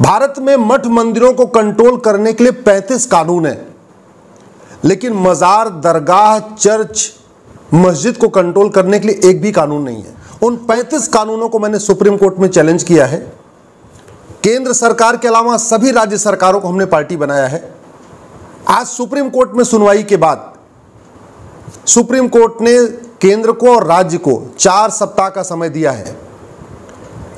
भारत में मठ मंदिरों को कंट्रोल करने के लिए 35 कानून हैं, लेकिन मजार, दरगाह, चर्च, मस्जिद को कंट्रोल करने के लिए एक भी कानून नहीं है। उन 35 कानूनों को मैंने सुप्रीम कोर्ट में चैलेंज किया है। केंद्र सरकार के अलावा सभी राज्य सरकारों को हमने पार्टी बनाया है। आज सुप्रीम कोर्ट में सुनवाई के बाद सुप्रीम कोर्ट ने केंद्र को और राज्य को 4 सप्ताह का समय दिया है।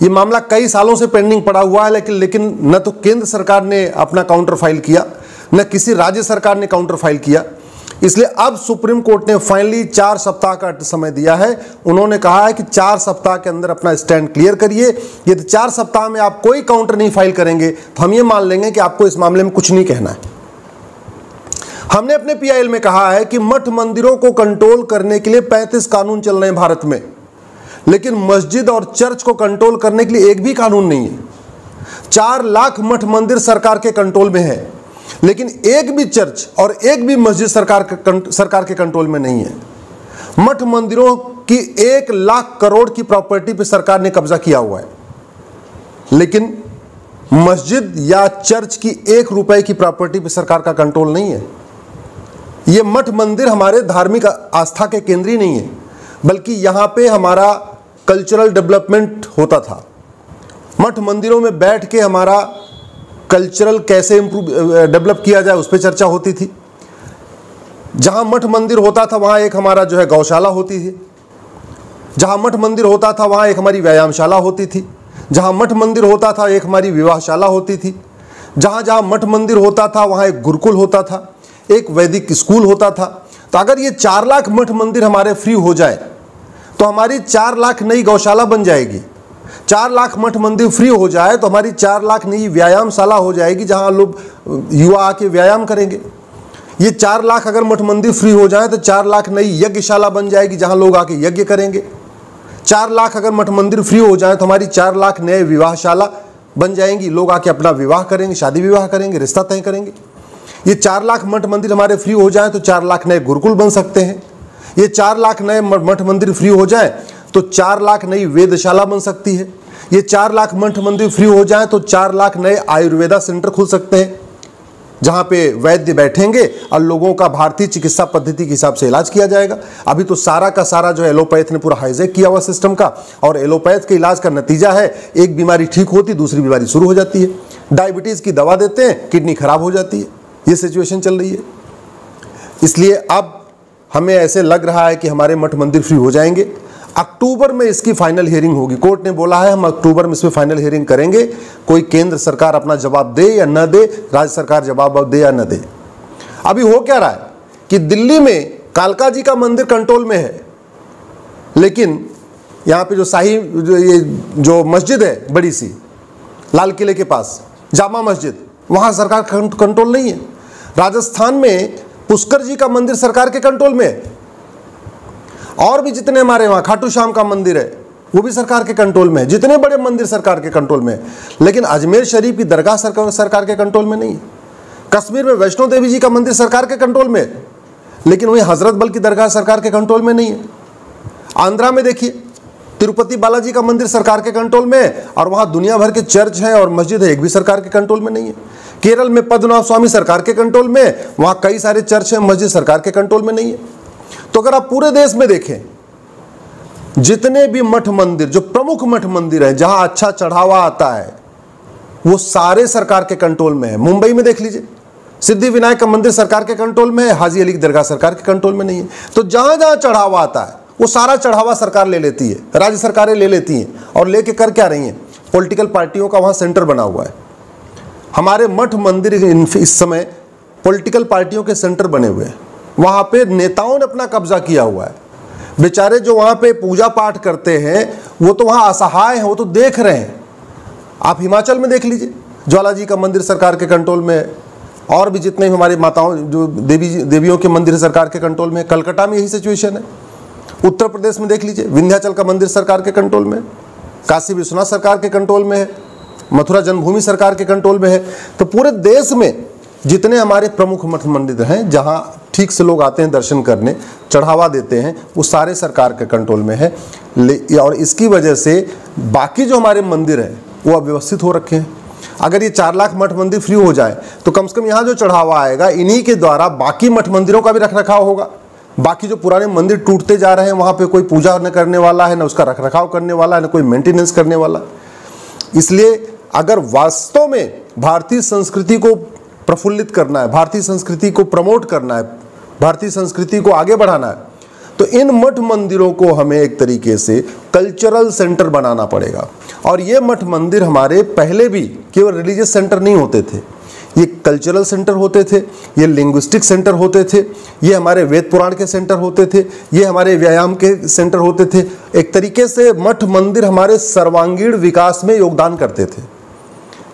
ये मामला कई सालों से पेंडिंग पड़ा हुआ है, लेकिन न तो केंद्र सरकार ने अपना काउंटर फाइल किया, न किसी राज्य सरकार ने काउंटर फाइल किया। इसलिए अब सुप्रीम कोर्ट ने फाइनली 4 सप्ताह का समय दिया है। उन्होंने कहा है कि 4 सप्ताह के अंदर अपना स्टैंड क्लियर करिए। यदि 4 सप्ताह में आप कोई काउंटर नहीं फाइल करेंगे तो हम ये मान लेंगे कि आपको इस मामले में कुछ नहीं कहना है। हमने अपने पीआईएल में कहा है कि मठ मंदिरों को कंट्रोल करने के लिए 35 कानून चल रहे हैं भारत में, लेकिन मस्जिद और चर्च को कंट्रोल करने के लिए एक भी कानून नहीं है। 4 लाख मठ मंदिर सरकार के कंट्रोल में है, लेकिन एक भी चर्च और एक भी मस्जिद सरकार के कंट्रोल में नहीं है। मठ मंदिरों की 1 लाख करोड़ की प्रॉपर्टी पे सरकार ने कब्जा किया हुआ है, लेकिन मस्जिद या चर्च की 1 रुपए की प्रॉपर्टी पे सरकार का कंट्रोल नहीं है। ये मठ मंदिर हमारे धार्मिक आस्था के केंद्र ही नहीं है, बल्कि यहाँ पे हमारा कल्चरल डेवलपमेंट होता था। मठ मंदिरों में बैठ के हमारा कल्चरल कैसे डेवलप किया जाए उस पर चर्चा होती थी। जहाँ मठ मंदिर होता था वहाँ एक हमारा जो है गौशाला होती थी। जहाँ मठ मंदिर होता था वहाँ एक हमारी व्यायामशाला होती थी। जहाँ मठ मंदिर होता था एक हमारी विवाहशाला होती थी। जहाँ जहाँ मठ मंदिर होता था वहाँ एक गुरुकुल होता था, एक वैदिक स्कूल होता था। तो अगर ये 4 लाख मठ मंदिर हमारे फ्री हो जाए तो हमारी 4 लाख नई गौशाला बन जाएगी। 4 लाख मठ मंदिर फ्री हो जाए तो हमारी 4 लाख नई व्यायामशाला हो जाएगी, जहां लोग युवा आके व्यायाम करेंगे। ये 4 लाख अगर मठ मंदिर फ्री हो जाए तो 4 लाख नई यज्ञशाला बन जाएगी, जहां लोग आके यज्ञ करेंगे। 4 लाख अगर मठ मंदिर फ्री हो जाए तो हमारी 4 लाख नए विवाहशाला बन जाएंगी, लोग आके अपना विवाह करेंगे, शादी विवाह करेंगे, रिश्ता तय करेंगे। ये 4 लाख मठ मंदिर हमारे फ्री हो जाए तो 4 लाख नए गुरुकुल बन सकते हैं। ये 4 लाख नए मठ मंदिर फ्री हो जाए तो 4 लाख नई वेदशाला बन सकती है। ये 4 लाख मठ मंदिर फ्री हो जाए तो 4 लाख नए आयुर्वेदा सेंटर खुल सकते हैं, जहाँ पे वैद्य बैठेंगे और लोगों का भारतीय चिकित्सा पद्धति के हिसाब से इलाज किया जाएगा। अभी तो सारा का सारा जो एलोपैथ ने पूरा हाईजैक किया हुआ सिस्टम का, और एलोपैथ के इलाज का नतीजा है एक बीमारी ठीक होती दूसरी बीमारी शुरू हो जाती है। डायबिटीज़ की दवा देते हैं, किडनी खराब हो जाती है। ये सिचुएशन चल रही है। इसलिए अब हमें ऐसे लग रहा है कि हमारे मठ मंदिर फ्री हो जाएंगे। अक्टूबर में इसकी फाइनल हियरिंग होगी। कोर्ट ने बोला है हम अक्टूबर में इसमें फाइनल हियरिंग करेंगे। कोई केंद्र सरकार अपना जवाब दे या न दे, राज्य सरकार जवाब दे या न दे। अभी हो क्या रहा है कि दिल्ली में कालका जी का मंदिर कंट्रोल में है, लेकिन यहाँ पे जो शाही जो मस्जिद है बड़ी सी लाल किले के पास जामा मस्जिद, वहाँ सरकार कंट्रोल नहीं है। राजस्थान में पुष्कर जी का मंदिर सरकार के कंट्रोल में है, और भी जितने हमारे वहाँ खाटू श्याम का मंदिर है वो भी सरकार के कंट्रोल में है। जितने बड़े मंदिर सरकार के कंट्रोल में है, लेकिन अजमेर शरीफ की दरगाह सरकार के कंट्रोल में नहीं है। कश्मीर में वैष्णो देवी जी का मंदिर सरकार के कंट्रोल में है, लेकिन वहीं हजरत बल की दरगाह सरकार के कंट्रोल में नहीं है। आंध्रा में देखिए तिरुपति बालाजी का मंदिर सरकार के कंट्रोल में है, और वहाँ दुनिया भर के चर्च हैं और मस्जिद है, एक भी सरकार के कंट्रोल में नहीं है। केरल में पद्मनाभ स्वामी सरकार के कंट्रोल में है, वहाँ कई सारे चर्च हैं, मस्जिद सरकार के कंट्रोल में नहीं है। तो अगर आप पूरे देश में देखें, जितने भी मठ मंदिर, जो प्रमुख मठ मंदिर है जहां अच्छा चढ़ावा आता है, वो सारे सरकार के कंट्रोल में है। मुंबई में देख लीजिए, सिद्धि विनायक का मंदिर सरकार के कंट्रोल में है, हाजी अली की दरगाह सरकार के कंट्रोल में नहीं है। तो जहां जहां चढ़ावा आता है वो सारा चढ़ावा सरकार ले लेती है, राज्य सरकारें ले लेती हैं, और लेके कर क्या रही हैं? पॉलिटिकल पार्टियों का वहां सेंटर बना हुआ है। हमारे मठ मंदिर इस समय पॉलिटिकल पार्टियों के सेंटर बने हुए हैं। वहाँ पे नेताओं ने अपना कब्जा किया हुआ है। बेचारे जो वहाँ पे पूजा पाठ करते हैं वो तो वहाँ असहाय हैं, वो तो देख रहे हैं। आप हिमाचल में देख लीजिए, ज्वाला जी का मंदिर सरकार के कंट्रोल में है, और भी जितने हमारी माताओं जो देवियों के मंदिर सरकार के कंट्रोल में है। कलकत्ता में यही सिचुएशन है। उत्तर प्रदेश में देख लीजिए, विंध्याचल का मंदिर सरकार के कंट्रोल में है, काशी विश्वनाथ सरकार के कंट्रोल में है, मथुरा जन्मभूमि सरकार के कंट्रोल में है। तो पूरे देश में जितने हमारे प्रमुख मठ मंदिर हैं, जहाँ ठीक से लोग आते हैं दर्शन करने, चढ़ावा देते हैं, वो सारे सरकार के कंट्रोल में है। और इसकी वजह से बाकी जो हमारे मंदिर हैं वो अव्यवस्थित हो रखे हैं। अगर ये 4 लाख मठ मंदिर फ्री हो जाए तो कम से कम यहाँ जो चढ़ावा आएगा इन्हीं के द्वारा बाकी मठ मंदिरों का भी रखरखाव होगा। बाकी जो पुराने मंदिर टूटते जा रहे हैं वहाँ पे कोई पूजा न करने वाला है, न उसका रखरखाव करने वाला है, न कोई मेंटेनेंस करने वाला। इसलिए अगर वास्तव में भारतीय संस्कृति को प्रफुल्लित करना है, भारतीय संस्कृति को प्रमोट करना है, भारतीय संस्कृति को आगे बढ़ाना है, तो इन मठ मंदिरों को हमें एक तरीके से कल्चरल सेंटर बनाना पड़ेगा। और ये मठ मंदिर हमारे पहले भी केवल रिलीजियस सेंटर नहीं होते थे, ये कल्चरल सेंटर होते थे, ये लिंग्विस्टिक सेंटर होते थे, ये हमारे वेद पुराण के सेंटर होते थे, ये हमारे व्यायाम के सेंटर होते थे। एक तरीके से मठ मंदिर हमारे सर्वांगीण विकास में योगदान करते थे।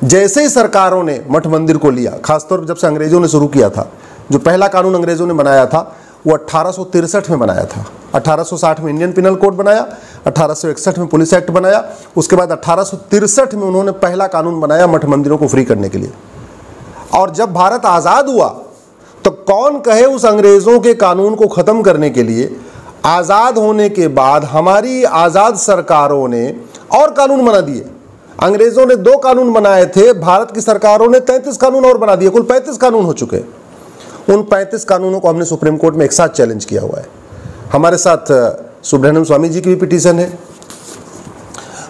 जैसे ही सरकारों ने मठ मंदिर को लिया, खासतौर पर जब से अंग्रेजों ने शुरू किया था, जो पहला कानून अंग्रेजों ने बनाया था वो 1863 में बनाया था। 1860 में इंडियन पिनल कोड बनाया, 1861 में पुलिस एक्ट बनाया, उसके बाद 1863 में उन्होंने पहला कानून बनाया मठ मंदिरों को फ्री करने के लिए। और जब भारत आज़ाद हुआ तो कौन कहे उस अंग्रेज़ों के कानून को ख़त्म करने के लिए आज़ाद होने के बाद हमारी आज़ाद सरकारों ने और कानून बना दिए। अंग्रेज़ों ने 2 कानून बनाए थे, भारत की सरकारों ने 33 कानून और बना दिए, कुल 35 कानून हो चुके। उन 35 कानूनों को हमने सुप्रीम कोर्ट में एक साथ चैलेंज किया हुआ है। हमारे साथ सुब्रह्मण्यम स्वामी जी की भी पिटीशन है,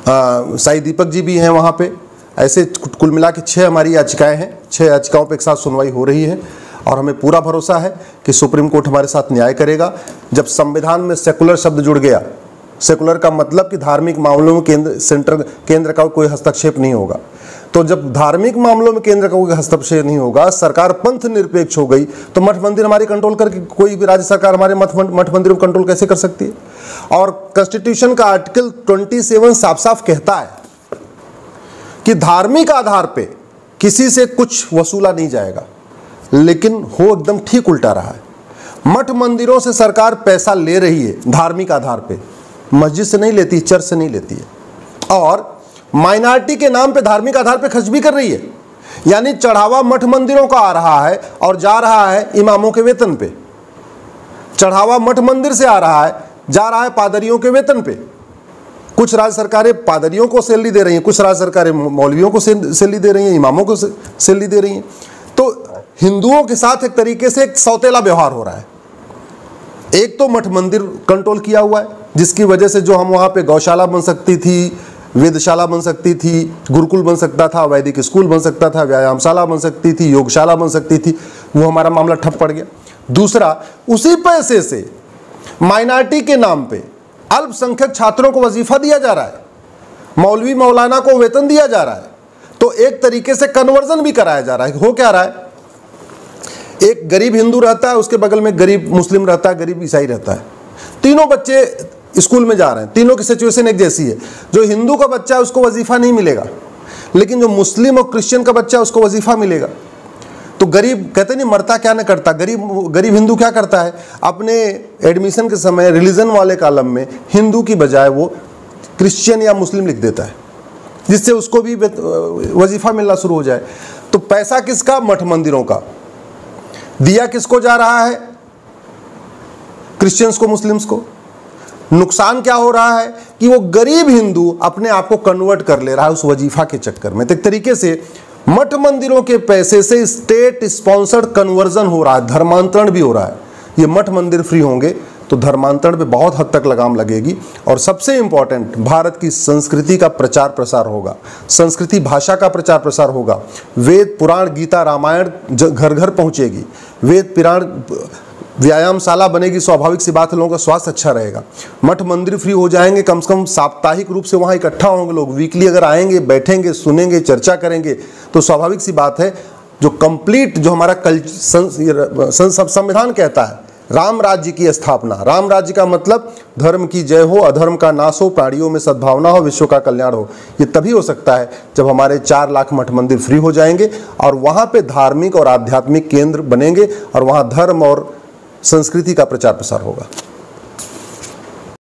साई दीपक जी भी हैं वहाँ पे। ऐसे कुल मिला के 6 हमारी याचिकाएं हैं, 6 याचिकाओं पे एक साथ सुनवाई हो रही है और हमें पूरा भरोसा है कि सुप्रीम कोर्ट हमारे साथ न्याय करेगा। जब संविधान में सेकुलर शब्द जुड़ गया, सेकुलर का मतलब कि धार्मिक मामलों में केंद्र का कोई हस्तक्षेप नहीं होगा, तो जब धार्मिक मामलों में केंद्र का कोई हस्तक्षेप नहीं होगा, सरकार पंथ निरपेक्ष हो गई, तो मठ मंदिर हमारी कंट्रोल करके कोई भी राज्य सरकार हमारे मठ मंदिरों को कंट्रोल कैसे कर सकती है। और कॉन्स्टिट्यूशन का आर्टिकल 27 साफ साफ कहता है कि धार्मिक आधार पे किसी से कुछ वसूला नहीं जाएगा, लेकिन हो एकदम ठीक उल्टा रहा है। मठ मंदिरों से सरकार पैसा ले रही है धार्मिक आधार पे, मस्जिद से नहीं लेती, चर्च से नहीं लेती है, और माइनॉरिटी के नाम पे धार्मिक आधार पे खर्च भी कर रही है। यानी चढ़ावा मठ मंदिरों का आ रहा है और जा रहा है इमामों के वेतन पे। चढ़ावा मठ मंदिर से आ रहा है, जा रहा है पादरियों के वेतन पे। कुछ राज्य सरकारें पादरियों को सैलरी दे रही हैं, कुछ राज्य सरकारें मौलवियों को सैलरी दे रही हैं, इमामों को सैलरी दे रही हैं। तो हिंदुओं के साथ एक तरीके से एक सौतेला व्यवहार हो रहा है। एक तो मठ मंदिर कंट्रोल किया हुआ है, जिसकी वजह से जो हम वहाँ पे गौशाला बन सकती थी, वेदशाला बन सकती थी, गुरुकुल बन सकता था, वैदिक स्कूल बन सकता था, व्यायामशाला बन सकती थी, योगशाला बन सकती थी, वो हमारा मामला ठप पड़ गया। दूसरा, उसी पैसे से माइनॉरिटी के नाम पे अल्पसंख्यक छात्रों को वजीफा दिया जा रहा है, मौलवी मौलाना को वेतन दिया जा रहा है, तो एक तरीके से कन्वर्जन भी कराया जा रहा है। हो क्या रहा है, एक गरीब हिंदू रहता है, उसके बगल में गरीब मुस्लिम रहता है, गरीब ईसाई रहता है, तीनों बच्चे स्कूल में जा रहे हैं, तीनों की सिचुएशन एक जैसी है। जो हिंदू का बच्चा है उसको वजीफा नहीं मिलेगा, लेकिन जो मुस्लिम और क्रिश्चियन का बच्चा है उसको वजीफा मिलेगा। तो गरीब कहते नहीं मरता क्या न करता, गरीब हिंदू क्या करता है, अपने एडमिशन के समय रिलीजन वाले कॉलम में हिंदू की बजाय वो क्रिश्चियन या मुस्लिम लिख देता है, जिससे उसको भी वजीफा मिलना शुरू हो जाए। तो पैसा किसका, मठ मंदिरों का। दिया किसको जा रहा है, क्रिश्चियंस को, मुस्लिम्स को। नुकसान क्या हो रहा है कि वो गरीब हिंदू अपने आप को कन्वर्ट कर ले रहा है उस वजीफा के चक्कर में। तो एक तरीके से मठ मंदिरों के पैसे से स्टेट स्पॉन्सर्ड कन्वर्जन हो रहा है, धर्मांतरण भी हो रहा है। ये मठ मंदिर फ्री होंगे तो धर्मांतरण पे बहुत हद तक लगाम लगेगी। और सबसे इंपॉर्टेंट, भारत की संस्कृति का प्रचार प्रसार होगा, संस्कृति भाषा का प्रचार प्रसार होगा। वेद पुराण गीता रामायण घर घर पहुंचेगी, वेद पुराण व्यायामशाला बनेगी, स्वाभाविक सी बात है, लोगों का स्वास्थ्य अच्छा रहेगा। मठ मंदिर फ्री हो जाएंगे, कम से कम साप्ताहिक रूप से वहाँ इकट्ठा होंगे लोग, वीकली अगर आएंगे, बैठेंगे, सुनेंगे, चर्चा करेंगे, तो स्वाभाविक सी बात है जो कंप्लीट जो हमारा संविधान कहता है, राम राज्य की स्थापना। राम राज्य का मतलब धर्म की जय हो, अधर्म का नाश हो, प्राणियों में सद्भावना हो, विश्व का कल्याण हो। ये तभी हो सकता है जब हमारे 4 लाख मठ मंदिर फ्री हो जाएंगे और वहाँ पे धार्मिक और आध्यात्मिक केंद्र बनेंगे और वहाँ धर्म और संस्कृति का प्रचार प्रसार होगा।